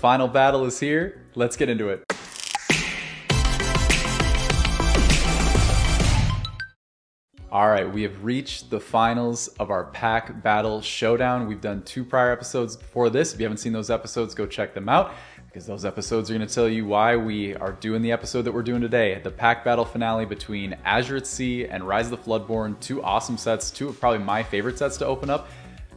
final battle is here. Let's get into it. All right, we have reached the finals of our pack battle showdown. We've done 2 prior episodes before this. If you haven't seen those episodes, go check them out, because those episodes are going to tell you why we are doing the episode that we're doing today. The pack battle finale between Azurite Sea and Rise of the Floodborn. 2 awesome sets, 2 of probably my favorite sets to open up.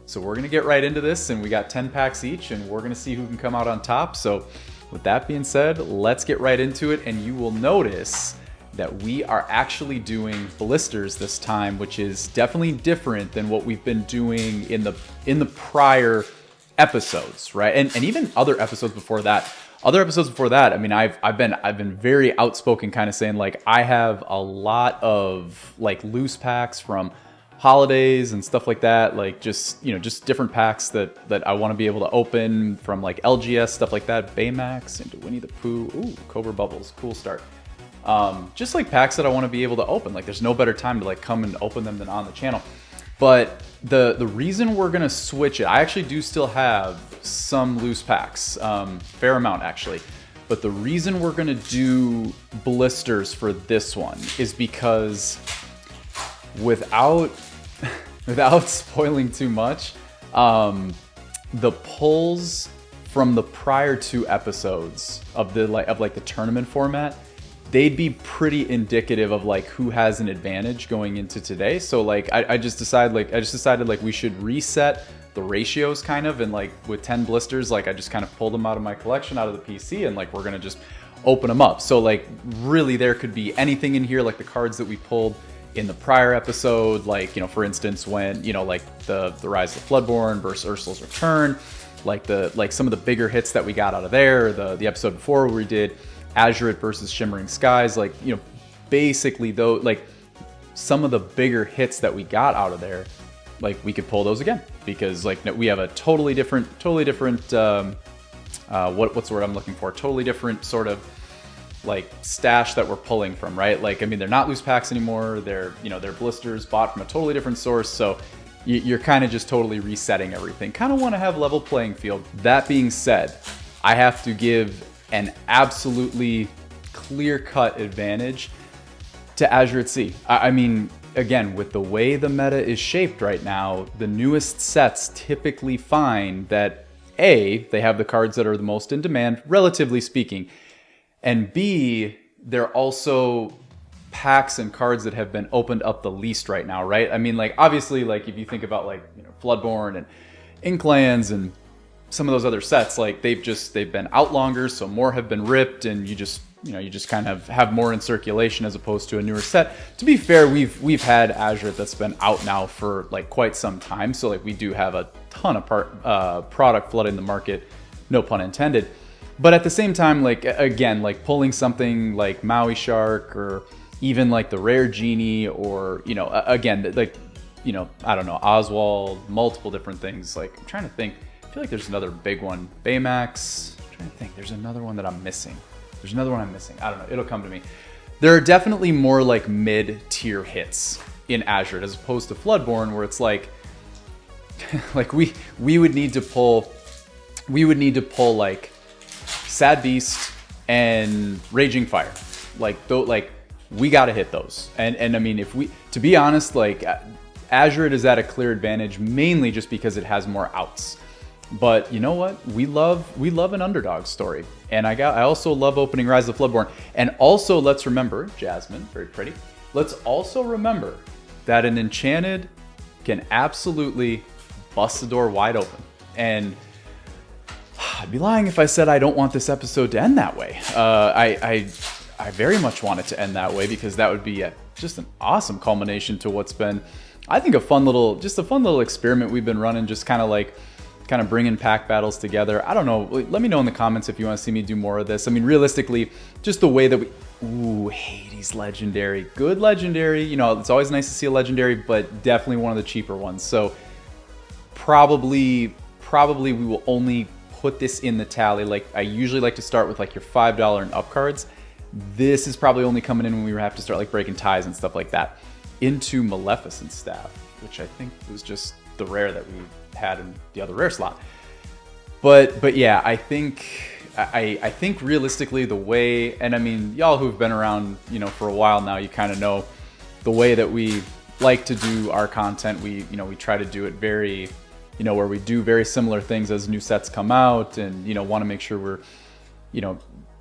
So we're going to get right into this, and we got 10 packs each, and we're going to see who can come out on top. So with that being said, let's get right into it, and you will notice that we are actually doing blisters this time, which is definitely different than what we've been doing in the prior episodes, right? And even other episodes before that. Other episodes before that, I mean, I've been very outspoken, kind of saying like I have a lot of like loose packs from holidays and stuff like that, like just different packs that I want to be able to open from like LGS, stuff like that. Baymax into Winnie the Pooh. Ooh, Cobra Bubbles, cool start. Just like packs that I want to be able to open. Like there's no better time to like come and open them than on the channel. But the reason we're gonna switch it, I actually do still have some loose packs, fair amount actually. But the reason we're gonna do blisters for this one is because without spoiling too much, the pulls from the prior 2 episodes of the tournament format, they'd be pretty indicative of like who has an advantage going into today. So like I just decided like we should reset the ratios kind of, and like with 10 blisters, like I just kind of pulled them out of my collection, out of the PC, and like we're gonna just open them up. So like really there could be anything in here, like the cards that we pulled in the prior episode, like, for instance, when, like the Rise of the Floodborn versus Ursula's Return, like some of the bigger hits that we got out of there, the episode before where we did Azurite versus Shimmering Skies, like, basically though, like some of the bigger hits that we got out of there, like we could pull those again, because like we have a totally different what's the word I'm looking for? Totally different sort of like stash that we're pulling from, right? Like, I mean, they're not loose packs anymore. They're blisters bought from a totally different source. So you're kind of just totally resetting everything. Kind of want to have level playing field. That being said, I have to give an absolutely clear-cut advantage to Azurite Sea. I mean, again, with the way the meta is shaped right now, the newest sets typically find that A, they have the cards that are the most in demand, relatively speaking, and B, they're also packs and cards that have been opened up the least right now, right? I mean, like, obviously, like, if you think about, like, Floodborn and Inklands and some of those other sets, like, they've been out longer, so more have been ripped, and you just kind of have more in circulation as opposed to a newer set. To be fair, we've had Azurite that's been out now for, like, quite some time, so, like, we do have a ton of product flooding the market, no pun intended. But at the same time, like, again, like pulling something like Maui Shark or even like the rare Genie, or, again, like, I don't know, Oswald, multiple different things. Like, I'm trying to think. I feel like there's another big one. Baymax. I'm trying to think. There's another one that I'm missing. I don't know. It'll come to me. There are definitely more like mid-tier hits in Azurite as opposed to Floodborn, where it's like, like we would need to pull like Sad Beast and Raging Fire, like we gotta hit those, and I mean, to be honest, like Azurite is at a clear advantage mainly just because it has more outs. But you know what? We love an underdog story, and I also love opening Rise of the Floodborn. And also, let's remember, Jasmine, very pretty. Let's also remember that an enchanted can absolutely bust the door wide open, and I'd be lying if I said I don't want this episode to end that way. I very much want it to end that way, because that would be just an awesome culmination to what's been, I think, a fun little experiment we've been running, just kind of bringing pack battles together. I don't know. Let me know in the comments if you want to see me do more of this. I mean, realistically, just the way that Hades legendary, good legendary. It's always nice to see a legendary, but definitely one of the cheaper ones. So probably we will only put this in the tally. Like, I usually like to start with like your $5 and up cards. This is probably only coming in when we have to start like breaking ties and stuff like that. Into Maleficent Staff, which I think was just the rare that we had in the other rare slot. But yeah, I think I think realistically the way, and I mean, y'all who've been around, you know, for a while now, you kind of know the way that we like to do our content. We try to do it very, you know, where we do very similar things as new sets come out, and, you know, want to make sure we're, you know,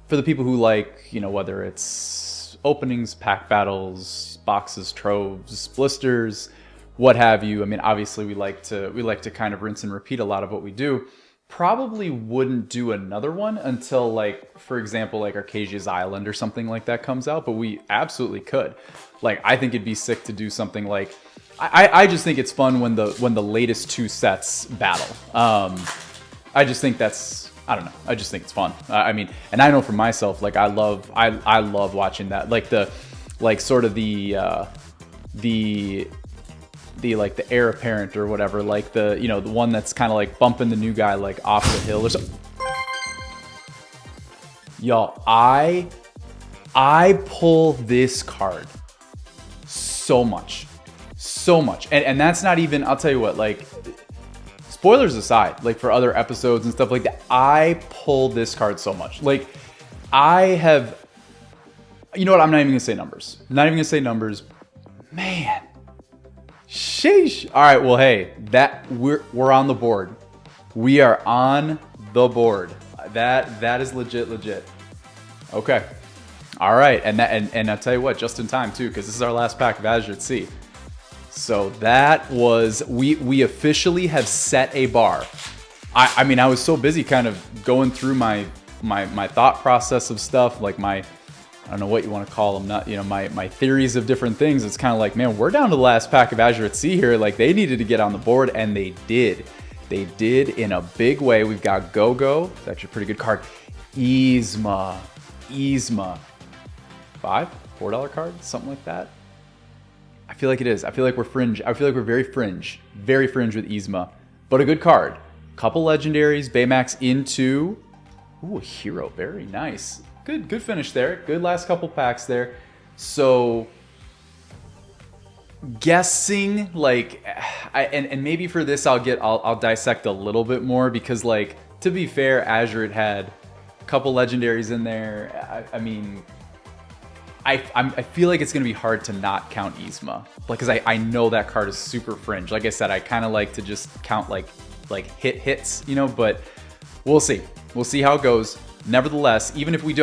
for the people who like, you know, whether it's openings, pack battles, boxes, troves, blisters, what have you. I mean, obviously we like to kind of rinse and repeat a lot of what we do. Probably wouldn't do another one until, like, for example, like Arcasia's Island or something like that comes out, but we absolutely could. Like, I think it'd be sick to do something like, I just think it's fun when the latest two sets battle. I just think that's, I don't know, I just think it's fun. I mean, and I know for myself, like, I love watching that, like sort of the like the heir apparent or whatever, like the, you know, the one that's kind of like bumping the new guy like off the hill or something. Y'all, I pull this card so much, and that's not even, I'll tell you what, like, spoilers aside, like for other episodes and stuff like that, I pull this card so much. Like, I have, you know what, I'm not even gonna say numbers. Man, sheesh. All right, well, hey, that we're on the board. We are on the board. That is legit. Okay. All right, and I'll tell you what, just in time too, because this is our last pack of Azurite Sea. So that was, we officially have set a bar. I mean, I was so busy kind of going through my thought process of stuff, like my, I don't know what you want to call them, not, you know, my theories of different things. It's kind of like, man, we're down to the last pack of Azurite Sea here. Like, they needed to get on the board, and they did. They did in a big way. We've got Go-Go. It's actually a pretty good card. Yzma. $4 card, something like that. I feel like it is. I feel like we're fringe. I feel like we're very fringe with Yzma, but a good card. Couple legendaries, Baymax into, ooh, a hero. Very nice. Good finish there. Good last couple packs there. So guessing, like, and maybe for this I'll dissect a little bit more, because, like, to be fair, Azurite had a couple legendaries in there. I mean, I feel like it's gonna be hard to not count Yzma, like, because I know that card is super fringe. Like I said, I kind of like to just count like hits, you know. But we'll see how it goes. Nevertheless, even if we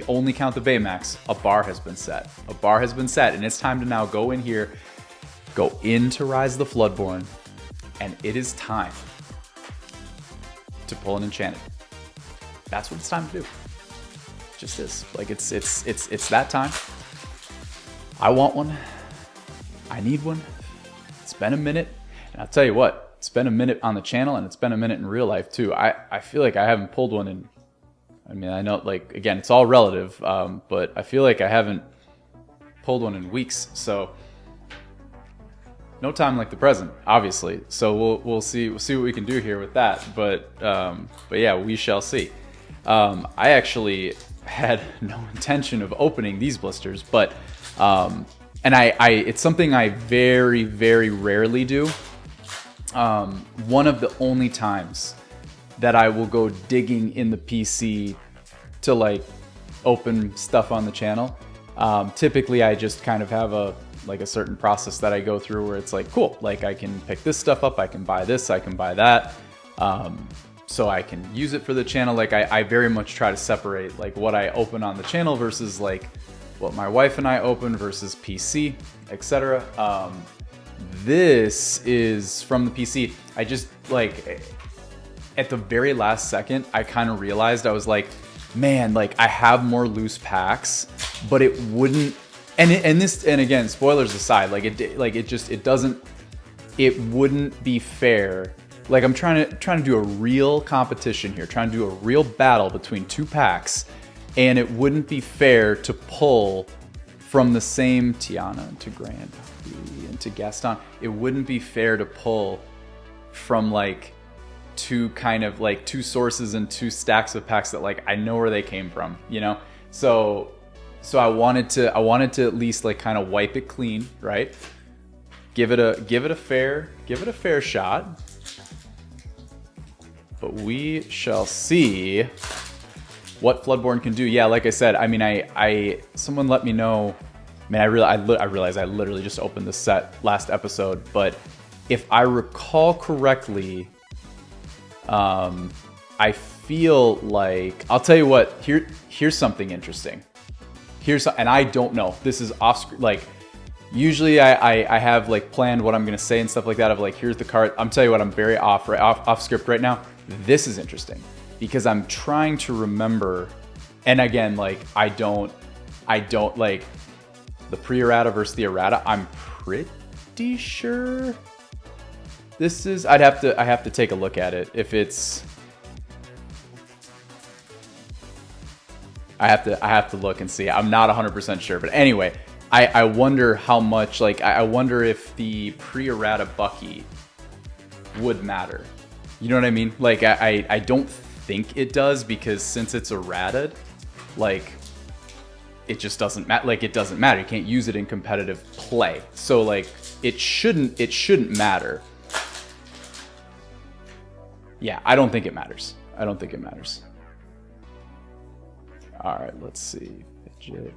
only count the Baymax, a bar has been set. And it's time to now go into Rise of the Floodborn, and it is time to pull an enchanted. That's what it's time to do. It just is. Like, it's that time. I want one. I need one. It's been a minute, and I'll tell you what, it's been a minute on the channel, and it's been a minute in real life too. I feel like I haven't pulled one in, I mean, I know, like, again, it's all relative, but I feel like I haven't pulled one in weeks. So no time like the present, obviously. So we'll see what we can do here with that. But yeah, we shall see. I actually had no intention of opening these blisters, but and it's something I very, very rarely do. One of the only times that I will go digging in the PC to, like, open stuff on the channel. Typically I just kind of have a certain process that I go through where it's like, cool, like, I can pick this stuff up, I can buy this, I can buy that, so I can use it for the channel. Like, I very much try to separate, like, what I open on the channel versus, like, what my wife and I open versus PC, etc. This is from the PC. I just, like, at the very last second, I kind of realized, I was like, man, like, I have more loose packs, but it wouldn't, and again, spoilers aside, like, it wouldn't be fair. Like, I'm trying to do a real competition here, trying to do a real battle between two packs, and it wouldn't be fair to pull from the same Tiana into Grand into Gaston. It wouldn't be fair to pull from, like, two sources and two stacks of packs that, like, I know where they came from, you know. So I wanted to at least, like, kind of wipe it clean, right? Give it a fair shot. But we shall see what Floodborn can do. Yeah, like I said, I mean, someone let me know. I mean, I realized I literally just opened the set last episode, but if I recall correctly, I feel like, I'll tell you what, here's something interesting. And I don't know, this is off, like, usually I have like planned what I'm gonna say and stuff like that of like, here's the card. I'm telling you what, I'm very off script right now. This is interesting because I'm trying to remember, and again, like, I don't like the pre-errata versus the errata. I'm pretty sure this is, I have to take a look at it. If it's, I have to look and see. I'm not 100% sure, but anyway, I wonder how much, like, I wonder if the pre-errata Bucky would matter. You know what I mean? Like, I don't think it does, because since it's errated, like, it just doesn't matter. Like, it doesn't matter. You can't use it in competitive play. So like, it shouldn't matter. Yeah, I don't think it matters. I don't think it matters. All right, let's see. Fidget.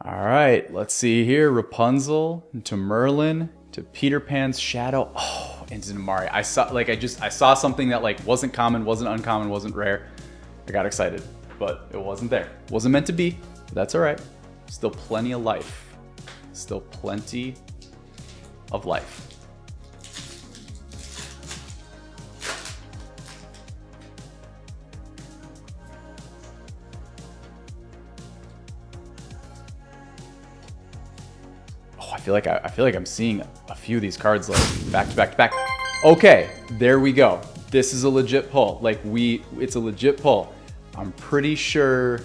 All right, let's see here. Rapunzel to Merlin to Peter Pan's Shadow. Oh, and to Namari. I saw something that like wasn't common, wasn't uncommon, wasn't rare. I got excited, but it wasn't there. Wasn't meant to be, but that's all right. Still plenty of life. Still plenty of life. I feel like I'm seeing a few of these cards like back to back to back. Okay, there we go. This is a legit pull. Like, it's a legit pull. I'm pretty sure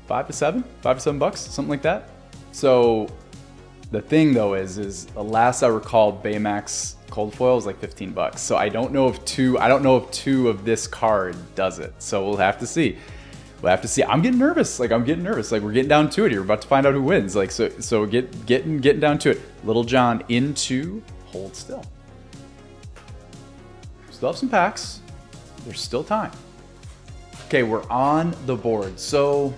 $5 to $7 bucks, something like that. So the thing though is the last I recall, Baymax cold foil was like 15 bucks. So I don't know if two of this card does it. So we'll have to see. We'll have to see. I'm getting nervous. Like, we're getting down to it here. We're about to find out who wins. Like, so getting down to it. Little John into Hold Still. Still have some packs. There's still time. Okay, we're on the board. So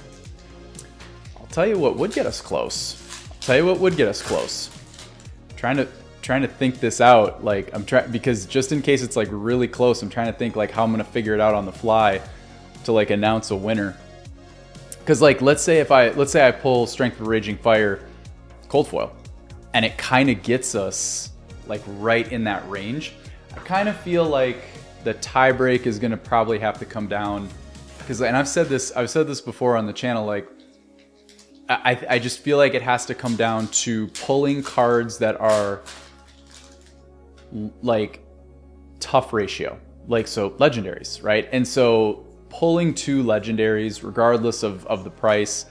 I'll tell you what would get us close. Trying to think this out. Like, because just in case it's like really close, I'm trying to think like how I'm gonna figure it out on the fly to like announce a winner. Because like, let's say I pull Strength of Raging Fire cold foil and it kind of gets us like right in that range, I kind of feel like the tie break is going to probably have to come down, because, and I've said this before on the channel, like I just feel like it has to come down to pulling cards that are like tough ratio, like, so legendaries, right? And so pulling 2 legendaries, regardless of the price,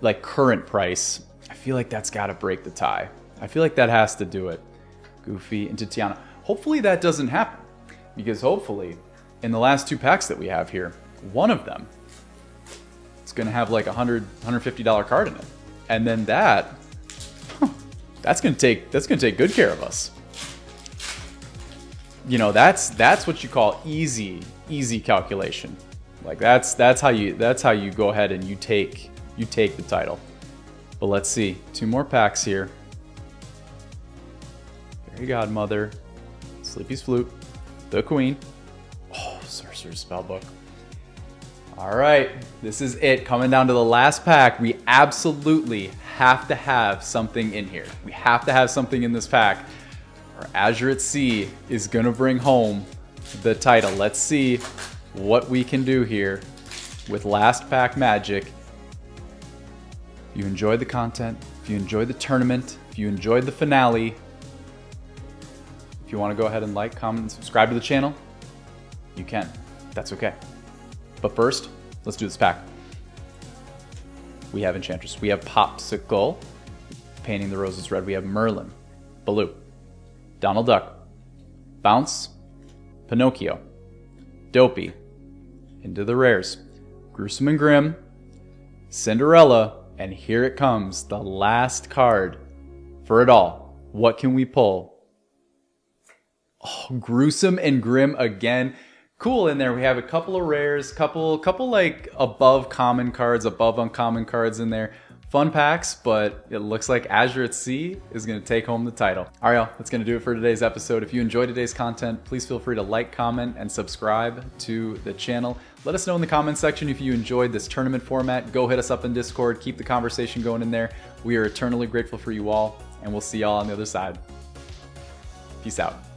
like current price, I feel like that's got to break the tie. I feel like that has to do it. Goofy into Tiana. Hopefully that doesn't happen, because hopefully in the last 2 packs that we have here, one of them, it's going to have like $150 card in it. And then that's going to take good care of us. You know, that's what you call easy calculation. Like, that's how you go ahead and you take the title. But let's see, 2 more packs here. Fairy Godmother, Sleepy's Flute, the Queen. Oh, Sorcerer's Spellbook. All right, this is it. Coming down to the last pack. We absolutely have to have something in here. We have to have something in this pack, or Azurite Sea is gonna bring home the title. Let's see what we can do here with last pack magic. If you enjoyed the content, if you enjoyed the tournament, if you enjoyed the finale, if you want to go ahead and like, comment, and subscribe to the channel, you can. That's okay. But first, let's do this pack. We have Enchantress. We have Popsicle, painting the roses red. We have Merlin, Baloo, Donald Duck, Bounce, Pinocchio, Dopey, into the rares, Gruesome and Grim, Cinderella, and here it comes, the last card for it all. What can we pull? Oh, Gruesome and Grim again. cool in there. We have a couple of rares, couple like above common cards, above uncommon cards in there. Fun packs, but it looks like Azurite Sea is going to take home the title. All right, y'all, that's going to do it for today's episode. If you enjoyed today's content, please feel free to like, comment, and subscribe to the channel. Let us know in the comment section if you enjoyed this tournament format. Go hit us up in Discord. Keep the conversation going in there. We are eternally grateful for you all, and we'll see y'all on the other side. Peace out.